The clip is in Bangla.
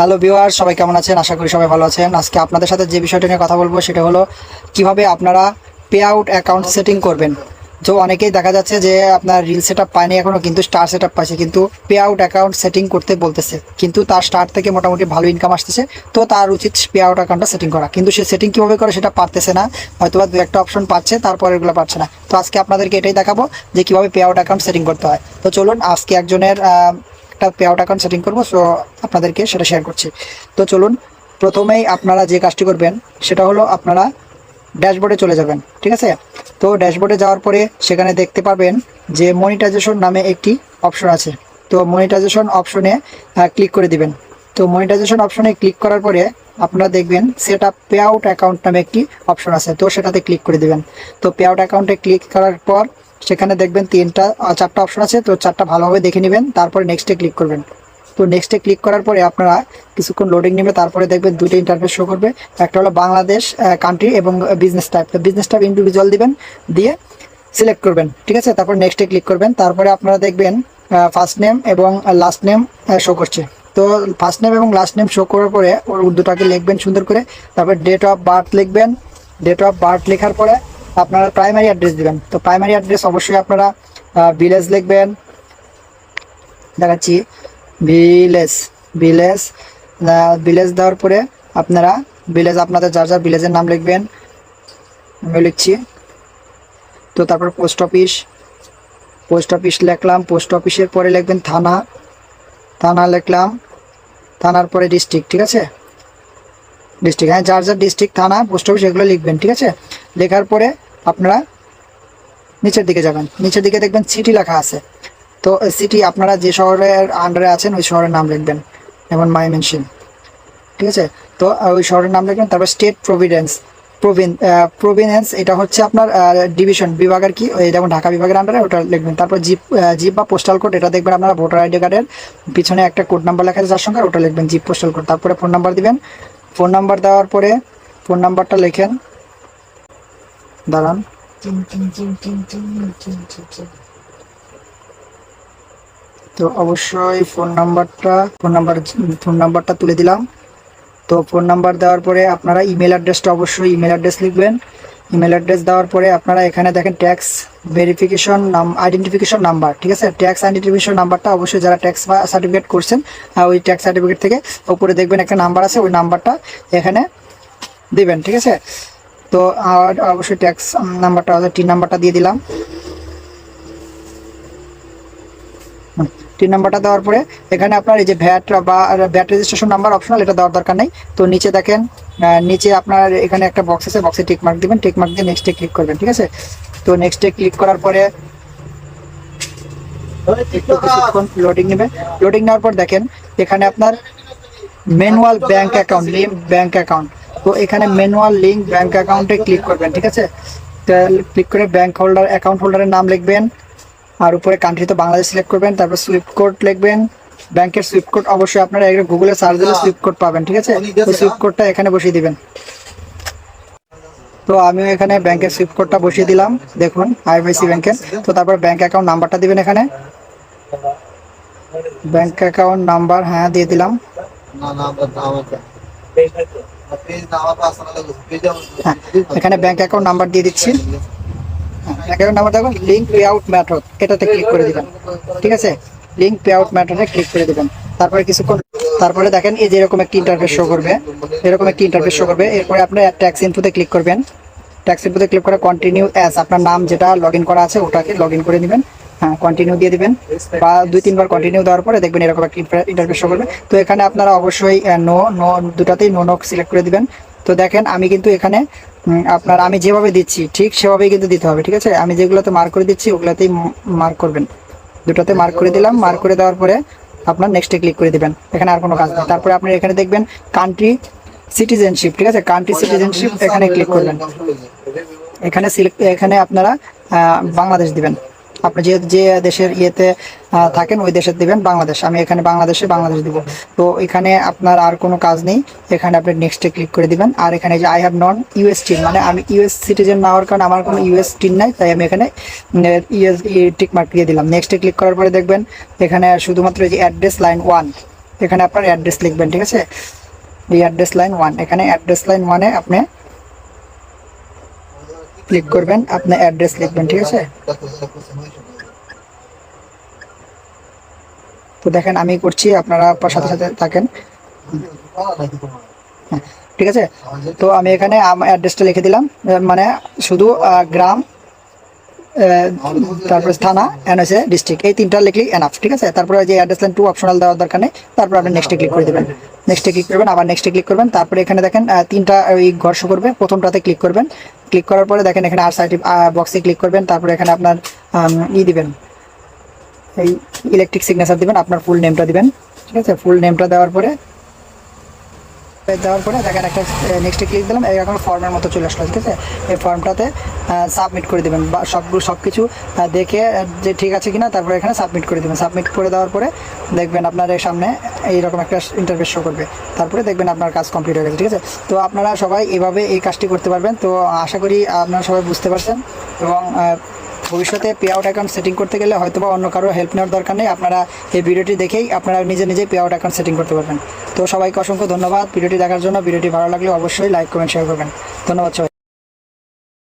হ্যালো ভিউয়ার, সবাই কেমন আছেন? আশা করি সবাই ভালো আছেন। আজকে আপনাদের সাথে যে বিষয়টা নিয়ে কথা বলবো সেটা হলো কিভাবে আপনারা পে আউট অ্যাকাউন্ট সেটিং করবেন। তো অনেকেই দেখা যাচ্ছে যে আপনার রিল সেট আপ পায়নি এখনও, কিন্তু স্টার সেট আপ পাইছে, কিন্তু পে আউট অ্যাকাউন্ট সেটিং করতে বলতেছে, কিন্তু তার স্টার থেকে মোটামুটি ভালো ইনকাম আসতেছে। তো তার উচিত পে আউট অ্যাকাউন্টটা সেটিং করা, কিন্তু সে সেটিং কীভাবে করে সেটা পারতেছে না, হয়তোবা দু একটা অপশন পাচ্ছে, তারপরে এগুলো পাচ্ছে না। তো আজকে আপনাদেরকে এটাই দেখাবো যে কীভাবে পে আউট অ্যাকাউন্ট সেটিং করতে হয়। তো চলুন আজকে একজনের একটা পে আউট অ্যাকাউন্ট সেটিং করবো, সো আপনাদেরকে সেটা শেয়ার করছি। তো চলুন, প্রথমেই আপনারা যে কাজটি করবেন সেটা হলো আপনারা ড্যাশবোর্ডে চলে যাবেন, ঠিক আছে? তো ড্যাশবোর্ডে যাওয়ার পরে সেখানে দেখতে পাবেন যে মনিটাইজেশন নামে একটি অপশন আছে। তো মনিটাইজেশন অপশনে ক্লিক করে দিবেন। তো মনিটাইজেশন অপশনে ক্লিক করার পরে আপনারা দেখবেন set up pay out account নামে একটি অপশন আছে, তো সেটাতে ক্লিক করে দিবেন। তো পে আউট অ্যাকাউন্টে ক্লিক করার পর সেখানে দেখবেন চারটা অপশন আছে, তো চারটা ভালোভাবে দেখে নেবেন, তারপরে নেক্সটে ক্লিক করবেন। তো নেক্সটে ক্লিক করার পরে আপনারা কিছুক্ষণ লোডিং নেবে, তারপরে দেখবেন দুটো ইন্টারফেস শো করবে। একটা হলো বাংলাদেশ কান্ট্রি এবং বিজনেস টাইপ। তো বিজনেস টাইপ ইন্ডিভিজুয়াল দিবেন, দিয়ে সিলেক্ট করবেন, ঠিক আছে? তারপর নেক্সটে ক্লিক করবেন। তারপরে আপনারা দেখবেন ফার্স্ট নেম এবং লাস্ট নেম শো করছে। তো ফার্স্ট নেম এবং লাস্ট নেম শো করার পরে ওর উর্দুটাকে লিখবেন সুন্দর করে। তারপর ডেট অফ বার্থ লিখবেন। ডেট অফ বার্থ লেখার পরে আপনারা প্রাইমারি অ্যাড্রেস দিবেন। তো প্রাইমারি অ্যাড্রেস অবশ্যই আপনারা ভিলেজ লিখবেন, দেখাচ্ছি ভিলেজ। ভিলেজ ভিলেজ দেওয়ার পরে আপনারা ভিলেজ আপনাদের যার যার ভিলেজের নাম লিখবেন, আমি লিখছি। তো তারপর পোস্ট অফিস, পোস্ট অফিস লিখলাম। পোস্ট অফিসের পরে লিখবেন থানা, থানা লিখলাম। থানার পরে ডিস্ট্রিক্ট, ঠিক আছে? ডিস্ট্রিক্ট, হ্যাঁ, যার যার ডিস্ট্রিক্ট, থানা, পোস্ট অফিস এগুলো লিখবেন, ঠিক আছে? লেখার পরে আপনারা নিচের দিকে যাবেন। নিচের দিকে দেখবেন সিটি লেখা আছে। তো সিটি আপনারা যে শহরের আন্ডারে আছেন ওই শহরের নাম লিখবেন, যেমন ময়মনসিংহ, ঠিক আছে? তো ওই শহরের নাম লিখবেন। তারপর স্টেট প্রভিন্স, এটা হচ্ছে আপনার ডিভিশন, বিভাগের কি, ওই যেমন ঢাকা বিভাগের আন্ডারে ওটা লিখবেন। তারপর জিপ বা পোস্টাল কোড, এটা দেখবেন আপনারা ভোটার আইডি কার্ডের পিছনে একটা কোড নাম্বার লেখা আছে যার সঙ্গে, ওটা লিখবেন জিপ পোস্টাল কোড। তারপরে ফোন নাম্বার দিবেন। ফোন নাম্বার দেওয়ার পরে ফোন নাম্বারটা লেখেন, দাঁড়ান, তো অবশ্যই ফোন নাম্বারটা তুলে দিলাম। তো ফোন নাম্বার দেওয়ার পরে আপনারা ইমেল অ্যাড্রেসটা অবশ্যই ইমেল অ্যাড্রেস লিখবেন। ইমেল অ্যাড্রেস দেওয়ার পরে আপনারা এখানে দেখেন ট্যাক্স ভেরিফিকেশন আইডেন্টিফিকেশন নাম্বার, ঠিক আছে? ট্যাক্স আইডেন্টিফিকেশন নাম্বারটা অবশ্যই যারা ট্যাক্স সার্টিফিকেট করছেন ওই ট্যাক্স সার্টিফিকেট থেকে উপরে দেখবেন একটা নাম্বার আছে, ওই নাম্বারটা এখানে দিবেন, ঠিক আছে? তো অবশ্যই ট্যাক্স নাম্বারটা টিন নাম্বারটা দিয়ে দিলাম। টিন নাম্বারটা দেওয়ার পরে এখানে আপনার এই যে ভ্যাট বা ভ্যাট রেজিস্ট্রেশন নাম্বার অপশনাল, এটা দেওয়ার দরকার নেই। তো নিচে দেখেন, নিচে আপনার এখানে একটা বক্স আছে, বক্সে টিক মার্ক দিবেন। টিক মার্ক দিয়ে নেক্সটে ক্লিক করবেন, ঠিক আছে? তো নেক্সটে ক্লিক করার পরে একটু কিছুক্ষণ লোডিং নেবে। লোডিং নেওয়ার পর দেখেন এখানে আপনার manual bank account, link bank account. তো এখানে ম্যানুয়াল লিঙ্ক ব্যাংক অ্যাকাউন্টে ক্লিক করবেন, ঠিক আছে? ক্লিক করে ব্যাংক হোল্ডার, অ্যাকাউন্ট হোল্ডারের নাম লিখবেন, আর উপরে কান্ট্রি তো বাংলাদেশ সিলেক্ট করবেন। তারপর সুইফট কোড লিখবেন, ব্যাংকের সুইফট কোড অবশ্যই আপনারা গুগলে সার্চ দিলে সুইফট কোড পাবেন, ঠিক আছে? তো সুইফট কোডটা এখানে বসিয়ে দিবেন। তো আমিও এখানে ব্যাংকের সুইফট কোডটা বসিয়ে দিলাম, দেখুন আইএফআইসি ব্যাংকের। তো তারপর ব্যাংক অ্যাকাউন্ট নাম্বারটা দিবেন এখানে, ব্যাংক অ্যাকাউন্ট নাম্বার, হ্যাঁ, দিয়ে দিলাম। হ্যাঁ, এখানে ব্যাংক অ্যাকাউন্ট নাম্বার দিয়ে দিচ্ছি। অ্যাকাউন্ট নাম্বার দেখুন, লিঙ্ক পে আউট মেথড, এটাতে ক্লিক করে দিবেন, ঠিক আছে? লিঙ্ক পে আউট মেথডে ক্লিক করে দিবেন। তারপরে কিছুক্ষণ, তারপরে দেখেন এই যে এরকম একটি ইন্টারফেস শো করবে, এরকম একটি ইন্টারফেস শো করবে। এরপরে আপনি ট্যাক্স ইনফোতে ক্লিক করবেন। ট্যাক্স ইনফোতে ক্লিক করে কন্টিনিউ অ্যাজ, আপনার নাম যেটা লগ ইন করা আছে ওটাকে লগ ইন করে নেবেন। হ্যাঁ, কন্টিনিউ দিয়ে দিবেন, বা 2-3 বার কন্টিনিউ দেওয়ার পরে দেখবেন এরকম একটা ইন্টারফেস শো করবে। তো এখানে আপনারা অবশ্যই নো দুটাতেই নো ক্লিক করে দিবেন। তো দেখেন আমি কিন্তু এখানে আমি যেভাবে দিচ্ছি ঠিক সেভাবেই কিন্তু দিতে হবে, ঠিক আছে? আমি যেগুলোতে মার্ক করে দিচ্ছি ওগুলোতেই মার্ক করবেন। দুটাতে মার্ক করে দিলাম। মার্ক করে দেওয়ার পরে আপনার নেক্সটে ক্লিক করে দিবেন, এখানে আর কোনো কাজ নেই। তারপরে আপনি এখানে দেখবেন কান্ট্রি সিটিজেনশিপ, ঠিক আছে? কান্ট্রি সিটিজেনশিপ এখানে ক্লিক করবেন। এখানে আপনারা বাংলাদেশ দিবেন, আপনি যে দেশের ইয়েতে থাকেন ওই দেশের দিবেন বাংলাদেশ। আমি এখানে বাংলাদেশ দিব। তো এখানে আপনার আর কোনো কাজ নেই, এখানে আপনি নেক্সটে ক্লিক করে দিবেন। আর এখানে যে I have known US tin, মানে আমি ইউএস সিটিজেন না হওয়ার কারণে আমার কোনো ইউএস টিন নাই, তাই আমি এখানে ইউএস টিক মার্ক দিয়ে দিলাম। নেক্সটে ক্লিক করার পরে দেখবেন এখানে শুধুমাত্র এই যে অ্যাড্রেস লাইন 1, এখানে আপনার অ্যাড্রেস লিখবেন, ঠিক আছে। এই অ্যাড্রেস লাইন 1, এখানে অ্যাড্রেস লাইন 1-এ আপনি ক্লিক করবেন, আপনি অ্যাড্রেস লিখবেন, ঠিক আছে। তো দেখেন আমি করছি, আপনারা সাথে সাথে থাকেন। হ্যাঁ, ঠিক আছে। তো আমি এখানে অ্যাড্রেসটা লিখে দিলাম, মানে শুধু গ্রাম, তারপরে থানা, এনএসএ, ডিস্ট্রিক্ট, এই তিনটা লিখলেই এনাফ, ঠিক আছে। তারপরে যে অ্যাড্রেস লাইন 2 অপশনাল দেওয়ার দরকার নেই। তারপর আপনি নেক্সটে ক্লিক করে দেবেন, নেক্সটে ক্লিক করবেন, আবার নেক্সটে ক্লিক করবেন। তারপরে এখানে দেখেন তিনটা ওই ঘর শো করবে, প্রথমটাতে ক্লিক করবেন। ক্লিক করার পরে দেখেন এখানে আর সাইড বক্সে ক্লিক করবেন। তারপরে এখানে আপনার দিবেন, এই ইলেকট্রিক সিগনেচার দিবেন, আপনার ফুল নেমটা দিবেন, ঠিক আছে। ফুল নেমটা দেওয়ার পরে দেখেন একটা নেক্সটে ক্লিক দিলাম, এখন ফর্মের মতো চলে আসলো, ঠিক আছে। এই ফর্মটাতে সাবমিট করে দেবেন, বা সব কিছু দেখে যে ঠিক আছে কিনা, তারপরে এখানে সাবমিট করে দেবেন। সাবমিট করে দেওয়ার পরে দেখবেন আপনার সামনে এইরকম একটা ইন্টারফেস শো করবে, তারপরে দেখবেন আপনার কাজ কমপ্লিট হয়ে গেছে, ঠিক আছে। তো আপনারা সবাই এভাবে এই কাজটি করতে পারবেন। তো আশা করি আপনারা সবাই বুঝতে পারছেন, এবং ভবিষ্যতে পে আউট অ্যাকাউন্ট সেটিং করতে গেলে হয়তো বা অন্য কারো হেল্প নেওয়ার দরকার নেই, আপনারা এই ভিডিওটি দেখেই আপনারা নিজে পে আউট অ্যাকাউন্ট সেটিং করতে পারবেন। তো সবাইকে অসংখ্য ধন্যবাদ ভিডিওটি দেখার জন্য। ভিডিওটি ভালো লাগলে অবশ্যই লাইক কমেন্ট শেয়ার করবেন। ধন্যবাদ সবাই।